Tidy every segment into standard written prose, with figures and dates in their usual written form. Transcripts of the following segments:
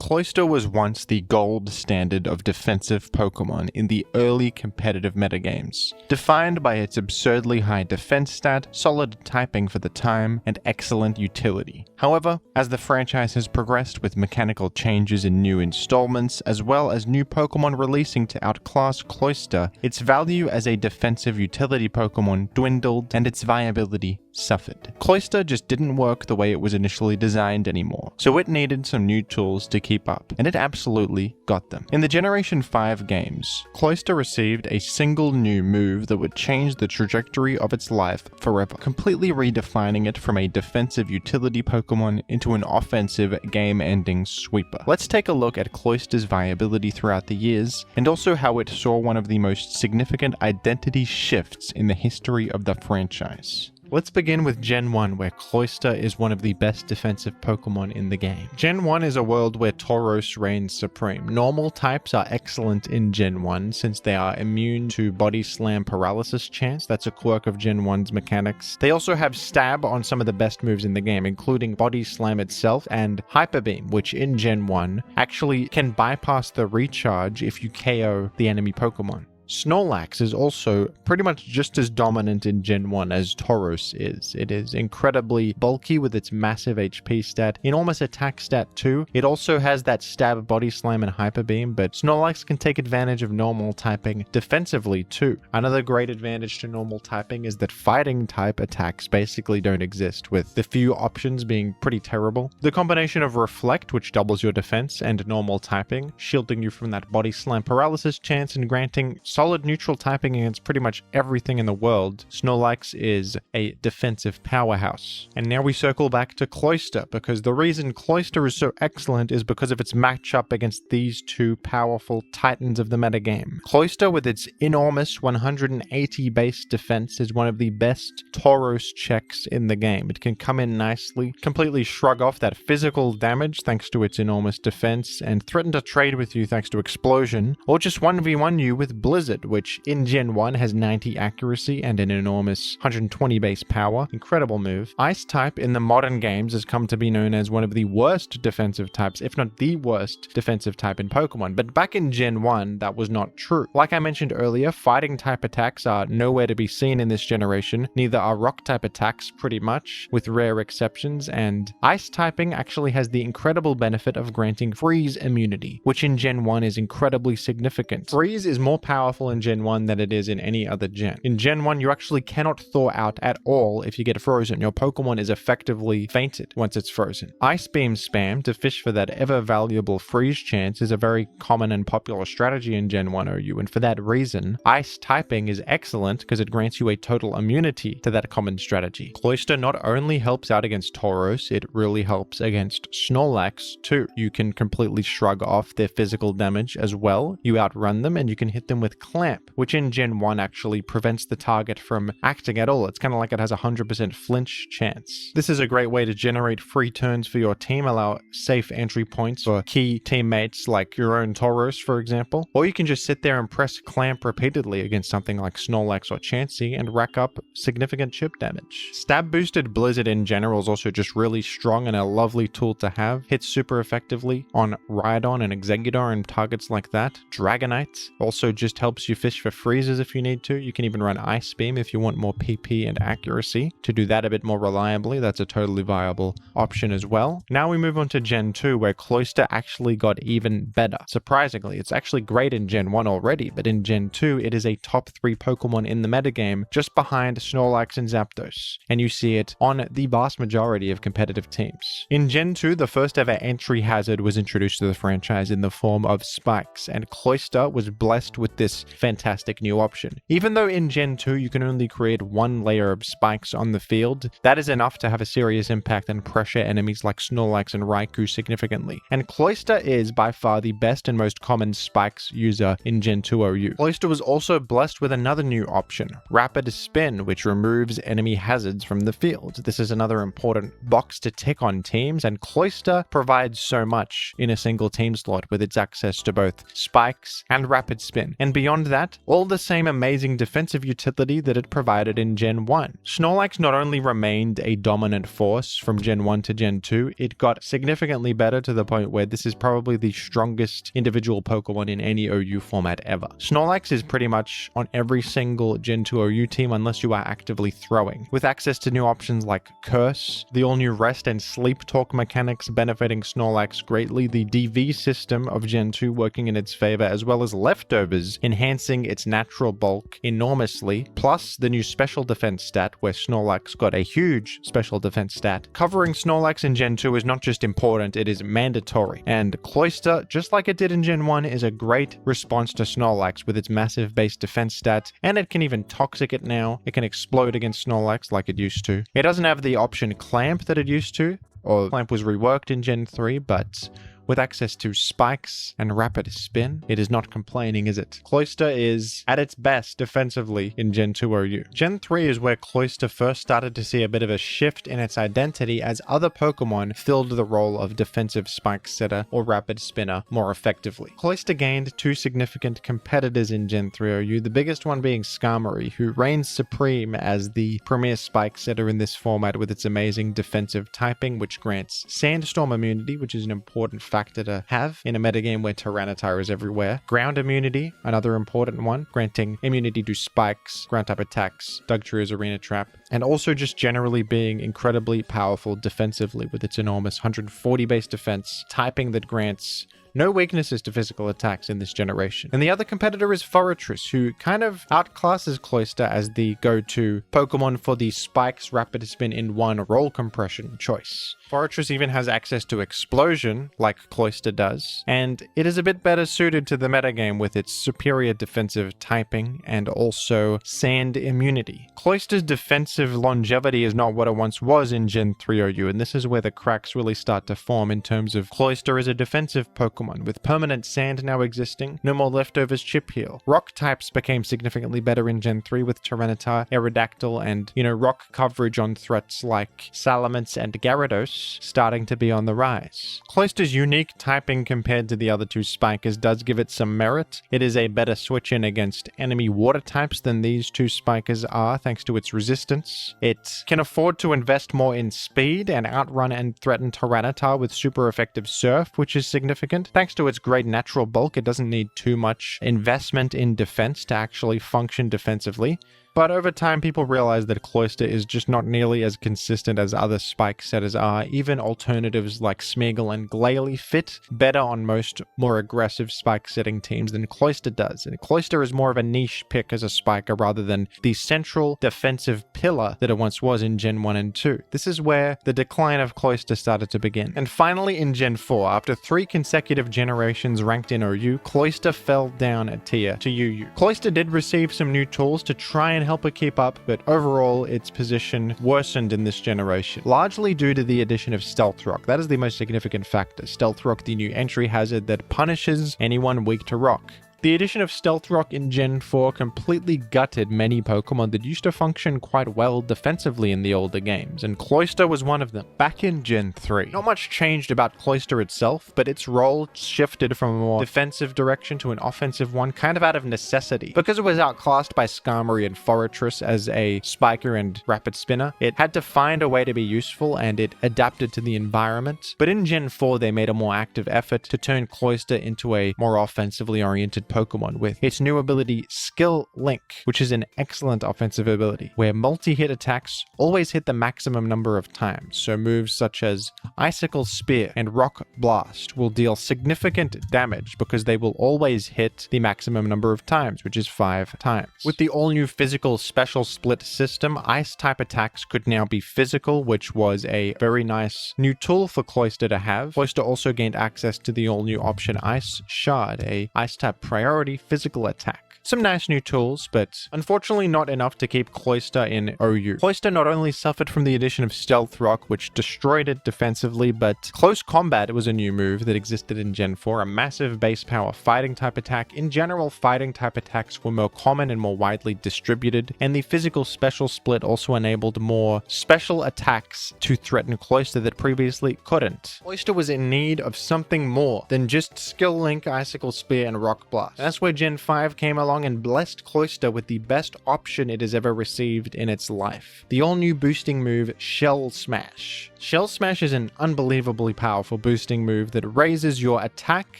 Cloyster was once the gold standard of defensive Pokemon in the early competitive metagames, defined by its absurdly high defense stat, solid typing for the time, and excellent utility. However, as the franchise has progressed with mechanical changes in new installments, as well as new Pokemon releasing to outclass Cloyster, its value as a defensive utility Pokemon dwindled and its viability suffered. Cloyster just didn't work the way it was initially designed anymore, so it needed some new tools to keep up, and it absolutely got them. In the Generation 5 games, Cloyster received a single new move that would change the trajectory of its life forever, completely redefining it from a defensive utility Pokemon into an offensive game-ending sweeper. Let's take a look at Cloyster's viability throughout the years, and also how it saw one of the most significant identity shifts in the history of the franchise. Let's begin with Gen 1, where Cloyster is one of the best defensive Pokemon in the game. Gen 1 is a world where Tauros reigns supreme. Normal types are excellent in Gen 1 since they are immune to Body Slam Paralysis chance. That's a quirk of Gen 1's mechanics. They also have Stab on some of the best moves in the game, including Body Slam itself and Hyper Beam, which in Gen 1 actually can bypass the recharge if you KO the enemy Pokemon. Snorlax is also pretty much just as dominant in Gen 1 as Tauros is. It is incredibly bulky with its massive HP stat, enormous attack stat too. It also has that Stab, Body Slam, and Hyper Beam, but Snorlax can take advantage of normal typing defensively too. Another great advantage to normal typing is that fighting type attacks basically don't exist, with the few options being pretty terrible. The combination of Reflect, which doubles your defense, and normal typing, shielding you from that Body Slam Paralysis chance and granting solid neutral typing against pretty much everything in the world, Snorlax is a defensive powerhouse. And now we circle back to Cloyster, because the reason Cloyster is so excellent is because of its matchup against these two powerful titans of the metagame. Cloyster, with its enormous 180 base defense, is one of the best Tauros checks in the game. It can come in nicely, completely shrug off that physical damage thanks to its enormous defense, and threaten to trade with you thanks to Explosion, or just 1v1 you with Blizzard, which in Gen 1 has 90 accuracy and an enormous 120 base power. Incredible move. Ice type in the modern games has come to be known as one of the worst defensive types, if not the worst defensive type in Pokemon, but back in Gen 1 that was not true. Like I mentioned earlier, fighting type attacks are nowhere to be seen in this generation, neither are rock type attacks pretty much, with rare exceptions, and ice typing actually has the incredible benefit of granting freeze immunity, which in Gen 1 is incredibly significant. Freeze is more powerful in Gen 1 than it is in any other gen. In Gen 1, you actually cannot thaw out at all if you get frozen. Your Pokemon is effectively fainted once it's frozen. Ice Beam spam to fish for that ever valuable freeze chance is a very common and popular strategy in Gen 1 OU, and for that reason, Ice typing is excellent because it grants you a total immunity to that common strategy. Cloyster not only helps out against Tauros, it really helps against Snorlax too. You can completely shrug off their physical damage as well. You outrun them and you can hit them with Clamp, which in Gen 1 actually prevents the target from acting at all. It's kind of like it has a 100% flinch chance. This is a great way to generate free turns for your team, allow safe entry points for key teammates like your own Tauros, for example. Or you can just sit there and press Clamp repeatedly against something like Snorlax or Chansey and rack up significant chip damage. Stab boosted Blizzard in general is also just really strong and a lovely tool to have. Hits super effectively on Rhydon and Exeggutor and targets like that. Dragonite also just helps you fish for freezes if you need to. You can even run Ice Beam if you want more PP and accuracy. To do that a bit more reliably, that's a totally viable option as well. Now we move on to Gen 2, where Cloyster actually got even better. Surprisingly, it's actually great in Gen 1 already, but in Gen 2, it is a top 3 Pokemon in the metagame, just behind Snorlax and Zapdos, and you see it on the vast majority of competitive teams. In Gen 2, the first ever entry hazard was introduced to the franchise in the form of Spikes, and Cloyster was blessed with this fantastic new option. Even though in Gen 2 you can only create one layer of spikes on the field, that is enough to have a serious impact and pressure enemies like Snorlax and Raikou significantly. And Cloyster is by far the best and most common spikes user in Gen 2 OU. Cloyster was also blessed with another new option, Rapid Spin, which removes enemy hazards from the field. This is another important box to tick on teams, and Cloyster provides so much in a single team slot with its access to both spikes and Rapid Spin. And beyond beyond that, all the same amazing defensive utility that it provided in Gen 1. Snorlax not only remained a dominant force from Gen 1 to Gen 2, it got significantly better to the point where this is probably the strongest individual Pokemon in any OU format ever. Snorlax is pretty much on every single Gen 2 OU team unless you are actively throwing. With access to new options like Curse, the all-new Rest and Sleep Talk mechanics benefiting Snorlax greatly, the DV system of Gen 2 working in its favor, as well as Leftovers enhancing its natural bulk enormously, plus the new special defense stat where Snorlax got a huge special defense stat. Covering Snorlax in Gen 2 is not just important, it is mandatory. And Cloyster, just like it did in Gen 1, is a great response to Snorlax with its massive base defense stat, and it can even Toxic it now. It can explode against Snorlax like it used to. It doesn't have the option Clamp that it used to, or Clamp was reworked in Gen 3, but with access to Spikes and Rapid Spin, it is not complaining, is it? Cloyster is at its best defensively in Gen 2 OU. Gen 3 is where Cloyster first started to see a bit of a shift in its identity as other Pokemon filled the role of defensive Spike Setter or Rapid Spinner more effectively. Cloyster gained two significant competitors in Gen 3 OU, the biggest one being Skarmory, who reigns supreme as the premier Spike Setter in this format with its amazing defensive typing, which grants Sandstorm immunity, which is an important factor to have in a metagame where Tyranitar is everywhere. Ground immunity, another important one, granting immunity to spikes, ground type attacks, Dugtria's Arena Trap, and also just generally being incredibly powerful defensively with its enormous 140 base defense, typing that grants no weaknesses to physical attacks in this generation. And the other competitor is Forretress, who kind of outclasses Cloyster as the go-to Pokemon for the Spikes Rapid Spin in one roll compression choice. Forretress even has access to Explosion, like Cloyster does, and it is a bit better suited to the metagame with its superior defensive typing and also Sand immunity. Cloyster's defensive longevity is not what it once was in Gen 3 OU, and this is where the cracks really start to form in terms of Cloyster as a defensive Pokemon. With permanent Sand now existing, no more Leftovers Chip Heal. Rock types became significantly better in Gen 3 with Tyranitar, Aerodactyl, and, rock coverage on threats like Salamence and Gyarados starting to be on the rise. Cloyster's unique typing compared to the other two Spikers does give it some merit. It is a better switch in against enemy water types than these two Spikers are thanks to its resistance. It can afford to invest more in speed and outrun and threaten Tyranitar with super effective Surf, which is significant. Thanks to its great natural bulk, it doesn't need too much investment in defense to actually function defensively. But over time, people realize that Cloyster is just not nearly as consistent as other Spike Setters are. Even alternatives like Smeargle and Glalie fit better on most more aggressive Spike Setting teams than Cloyster does. And Cloyster is more of a niche pick as a Spiker rather than the central defensive pillar that it once was in Gen 1 and 2. This is where the decline of Cloyster started to begin. And finally in Gen 4, after 3 consecutive generations ranked in OU, Cloyster fell down a tier to UU. Cloyster did receive some new tools to try and help it keep up, but overall its position worsened in this generation, largely due to the addition of Stealth Rock. That is the most significant factor. Stealth Rock, the new entry hazard that punishes anyone weak to rock. The addition of Stealth Rock in Gen 4 completely gutted many Pokemon that used to function quite well defensively in the older games, and Cloyster was one of them. Back in Gen 3, not much changed about Cloyster itself, but its role shifted from a more defensive direction to an offensive one, kind of out of necessity. Because it was outclassed by Skarmory and Forretress as a Spiker and Rapid Spinner, it had to find a way to be useful, and it adapted to the environment. But in Gen 4, they made a more active effort to turn Cloyster into a more offensively oriented Pokemon with its new ability Skill Link, which is an excellent offensive ability, where multi-hit attacks always hit the maximum number of times, so moves such as Icicle Spear and Rock Blast will deal significant damage because they will always hit the maximum number of times, which is 5 times. With the all-new physical special split system, Ice-type attacks could now be physical, which was a very nice new tool for Cloyster to have. Cloyster also gained access to the all-new option Ice Shard, a Ice-type priority physical attack. Some nice new tools, but unfortunately not enough to keep Cloyster in OU. Cloyster not only suffered from the addition of Stealth Rock, which destroyed it defensively, but Close Combat was a new move that existed in Gen 4, a massive base power fighting type attack. In general, fighting type attacks were more common and more widely distributed, and the physical special split also enabled more special attacks to threaten Cloyster that previously couldn't. Cloyster was in need of something more than just Skill Link, Icicle Spear, and Rock Blast. pass. And that's where Gen 5 came along and blessed Cloyster with the best option it has ever received in its life. The all-new boosting move, Shell Smash. Shell Smash is an unbelievably powerful boosting move that raises your attack,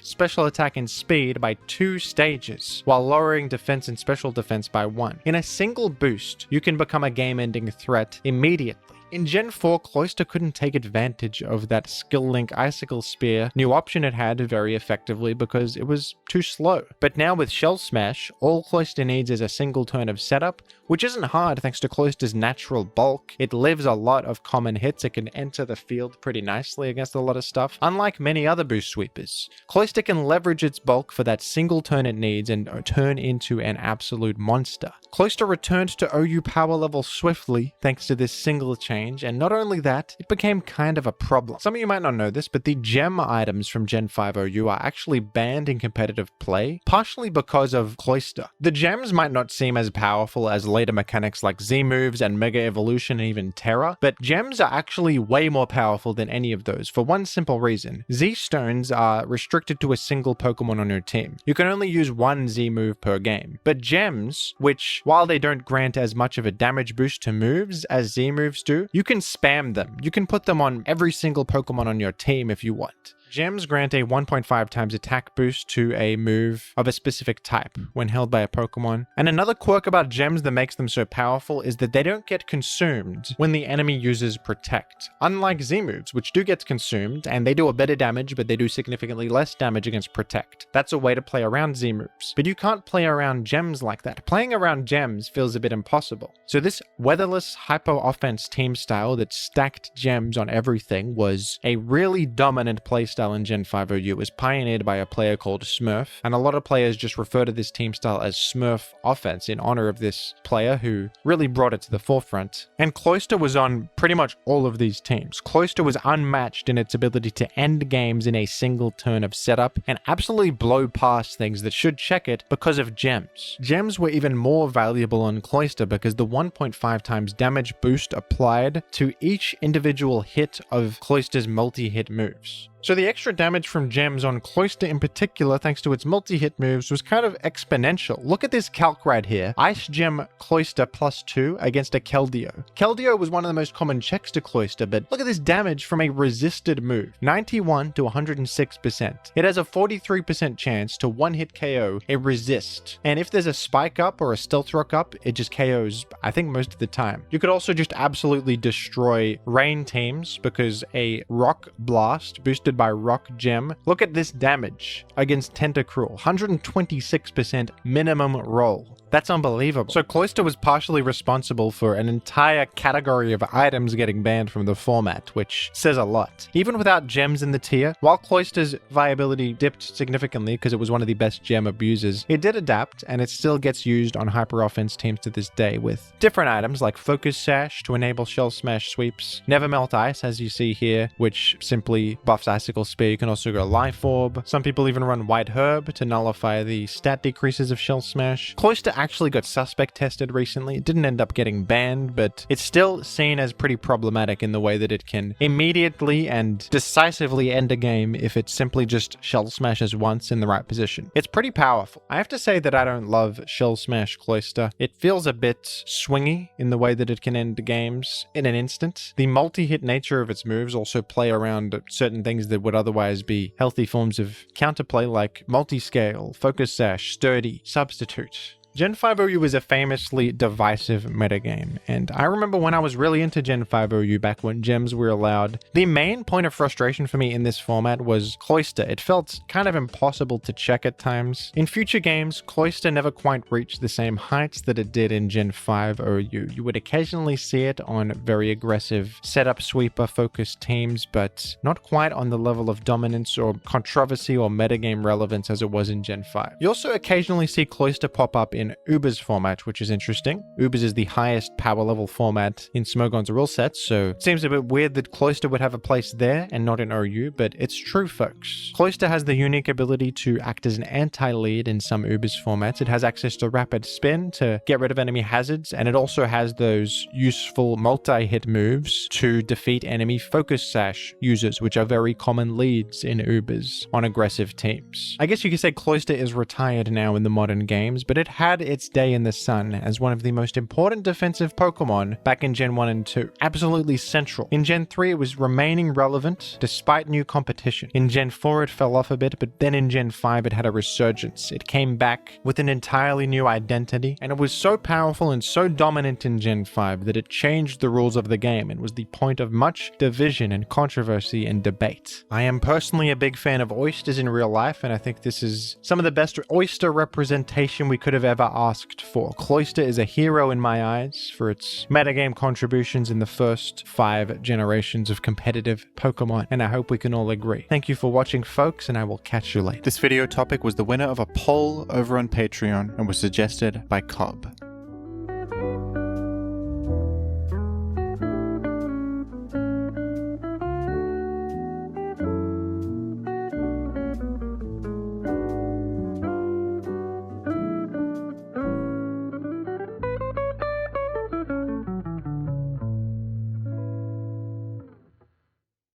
special attack, and speed by 2 stages, while lowering defense and special defense by 1. In a single boost, you can become a game-ending threat immediately. In Gen 4, Cloyster couldn't take advantage of that Skill Link Icicle Spear new option it had very effectively because it was too slow. But now with Shell Smash, all Cloyster needs is a single turn of setup, which isn't hard thanks to Cloyster's natural bulk. It lives a lot of common hits, it can enter the field pretty nicely against a lot of stuff. Unlike many other boost sweepers, Cloyster can leverage its bulk for that single turn it needs and turn into an absolute monster. Cloyster returned to OU power level swiftly thanks to this single change, and not only that, it became kind of a problem. Some of you might not know this, but the gem items from Gen 5 OU are actually banned in competitive play, partially because of Cloyster. The gems might not seem as powerful as later mechanics like Z moves and Mega Evolution and even Terra, but gems are actually way more powerful than any of those for one simple reason. Z stones are restricted to a single Pokemon on your team. You can only use one Z move per game. But gems, which while they don't grant as much of a damage boost to moves as Z moves do, you can spam them. You can put them on every single Pokemon on your team if you want. Gems grant a 1.5 times attack boost to a move of a specific type when held by a Pokemon. And another quirk about gems that makes them so powerful is that they don't get consumed when the enemy uses Protect. Unlike Z moves, which do get consumed, and they do a better damage, but they do significantly less damage against Protect. That's a way to play around Z moves. But you can't play around gems like that. Playing around gems feels a bit impossible. So this weatherless hyper-offense team style that stacked gems on everything was a really dominant playstyle in Gen 5 OU. It was pioneered by a player called Smurf, and a lot of players just refer to this team style as Smurf offense in honor of this player who really brought it to the forefront. And Cloyster was on pretty much all of these teams. Cloyster was unmatched in its ability to end games in a single turn of setup and absolutely blow past things that should check it because of gems. Gems were even more valuable on Cloyster because the 1.5 times damage boost applied to each individual hit of Cloyster's multi-hit moves. So the extra damage from gems on Cloyster in particular, thanks to its multi-hit moves, was kind of exponential. Look at this calc right here. Ice Gem Cloyster +2 against a Keldeo. Keldeo was one of the most common checks to Cloyster, but look at this damage from a resisted move. 91 to 106%. It has a 43% chance to one-hit KO a resist. And if there's a spike up or a stealth rock up, it just KOs, I think, most of the time. You could also just absolutely destroy rain teams because a rock blast boosted by Rock Gem. Look at this damage against Tentacruel. 126% minimum roll. That's unbelievable. So Cloyster was partially responsible for an entire category of items getting banned from the format, which says a lot. Even without gems in the tier, while Cloyster's viability dipped significantly because it was one of the best gem abusers, it did adapt and it still gets used on hyper offense teams to this day with different items like Focus Sash to enable Shell Smash sweeps, Never Melt Ice as you see here, which simply buffs Icicle Spear. You can also go Life Orb. Some people even run White Herb to nullify the stat decreases of Shell Smash. Cloyster actually got suspect tested recently. It didn't end up getting banned, but it's still seen as pretty problematic in the way that it can immediately and decisively end a game if it simply just Shell Smashes once in the right position. It's pretty powerful. I have to say that I don't love Shell Smash Cloyster. It feels a bit swingy in the way that it can end games in an instant. The multi-hit nature of its moves also play around certain things that would otherwise be healthy forms of counterplay like multi-scale, Focus Sash, Sturdy, Substitute. Gen 5 OU is a famously divisive metagame, and I remember when I was really into Gen 5 OU back when gems were allowed, the main point of frustration for me in this format was Cloyster. It felt kind of impossible to check at times. In future games, Cloyster never quite reached the same heights that it did in Gen 5 OU. You would occasionally see it on very aggressive setup sweeper focused teams, but not quite on the level of dominance or controversy or metagame relevance as it was in Gen 5. You also occasionally see Cloyster pop up in Uber's format, which is interesting. Uber's is the highest power level format in Smogon's rule set, so it seems a bit weird that Cloyster would have a place there and not in OU, but it's true, folks. Cloyster has the unique ability to act as an anti-lead in some Uber's formats. It has access to rapid spin to get rid of enemy hazards, and it also has those useful multi-hit moves to defeat enemy focus sash users, which are very common leads in Ubers on aggressive teams. I guess you could say Cloyster is retired now in the modern games, but it had its day in the sun as one of the most important defensive Pokemon back in Gen 1 and 2. Absolutely central. In Gen 3 it was remaining relevant despite new competition. In Gen 4 it fell off a bit, but then in Gen 5 it had a resurgence. It came back with an entirely new identity, and it was so powerful and so dominant in Gen 5 that it changed the rules of the game and was the point of much division and controversy and debate. I am personally a big fan of oysters in real life, and I think this is some of the best oyster representation we could have ever asked for. Cloyster is a hero in my eyes for its metagame contributions in the first 5 generations of competitive Pokemon, and I hope we can all agree. Thank you for watching, folks, and I will catch you later. This video topic was the winner of a poll over on Patreon and was suggested by Cobb.